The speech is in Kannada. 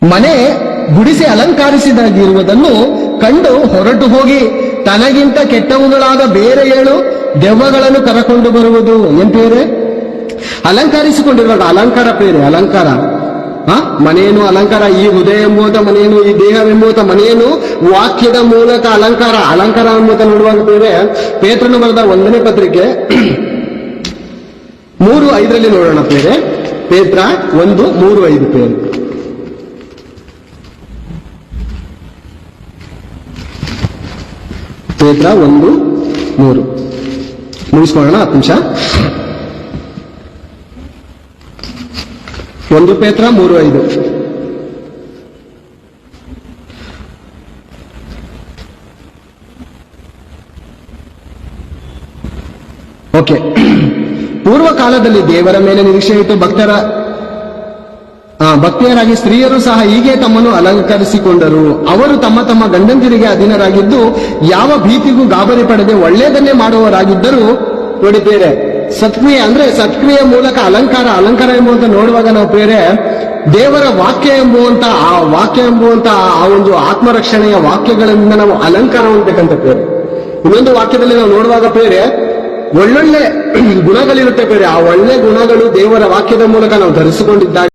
ಮನೆ ಗುಡಿಸಿ ಅಲಂಕರಿಸಿದಾಗಿರುವುದನ್ನು ಕಂಡು ಹೊರಟು ಹೋಗಿ ತನಗಿಂತ ಕೆಟ್ಟವುಗಳಾದ ಬೇರೆ 7 ದೆವ್ವಗಳನ್ನು ಕರಕೊಂಡು ಬರುವುದು. ಏನ್ ಪೇರೆ? ಅಲಂಕರಿಸಿಕೊಂಡಿರುವಾಗ ಅಲಂಕಾರ ಪೇರೆ, ಅಲಂಕಾರ. ಮನೆಯನ್ನು ಅಲಂಕಾರ, ಈ ಹೃದಯ ಎಂಬುವಂತ ಮನೆಯನ್ನು, ಈ ದೇಹವೆಂಬುವಂತ ಮನೆಯನ್ನು ವಾಕ್ಯದ ಮೂಲಕ ಅಲಂಕಾರ, ಅಲಂಕಾರ ಎಂಬುವಂತ ನೋಡುವಾಗ ಪೇರೆ ಪೇತ್ರನು ಬರೆದ 1ನೇ ಪತ್ರಿಕೆ 3:5 ನೋಡೋಣ ಪೇರೆ. ಪೇತ್ರ 1:3-5 ಪೇರೆ. ಪೇತ್ರ 1:3 ಮುಗಿಸ್ಕೊಳ್ಳೋಣ 10 ನಿಮಿಷ. 1 ಪೇತ್ರ 3:5. ಓಕೆ. ಪೂರ್ವ ಕಾಲದಲ್ಲಿ ದೇವರ ಮೇಲೆ ನಿರೀಕ್ಷೆ ಇಟ್ಟು ಭಕ್ತಿಯರಾಗಿ ಸ್ತ್ರೀಯರು ಸಹ ಹೀಗೆ ತಮ್ಮನ್ನು ಅಲಂಕರಿಸಿಕೊಂಡರು. ಅವರು ತಮ್ಮ ತಮ್ಮ ಗಂಡಂದಿರಿಗೆ ಅಧೀನರಾಗಿದ್ದು ಯಾವ ಭೀತಿಗೂ ಗಾಬರಿ ಪಡೆದೆ ಒಳ್ಳೆಯದನ್ನೇ ಮಾಡುವವರಾಗಿದ್ದರು. ನೋಡಿ ಬೇರೆ ಸತ್ಕ್ರಿಯೆ ಅಂದ್ರೆ ಸತ್ಕ್ರಿಯೆ ಮೂಲಕ ಅಲಂಕಾರ, ಅಲಂಕಾರ ಎಂಬುವಂತ ನೋಡುವಾಗ ನಾವು ಬೇರೆ ದೇವರ ವಾಕ್ಯ ಎಂಬುವಂತ ಆ ಒಂದು ಆತ್ಮರಕ್ಷಣೆಯ ವಾಕ್ಯಗಳಿಂದ ನಾವು ಅಲಂಕಾರ ಹೊಂದಬೇಕಂತ ಬೇರೆ. ಇನ್ನೊಂದು ವಾಕ್ಯದಲ್ಲಿ ನಾವು ನೋಡುವಾಗ ಬೇರೆ ಒಳ್ಳೊಳ್ಳೆ ಗುಣಗಳಿರುತ್ತೆ ಬೇರೆ. ಆ ಒಳ್ಳೆ ಗುಣಗಳು ದೇವರ ವಾಕ್ಯದ ಮೂಲಕ ನಾವು ಧರಿಸಿಕೊಂಡಿದ್ದಾಗ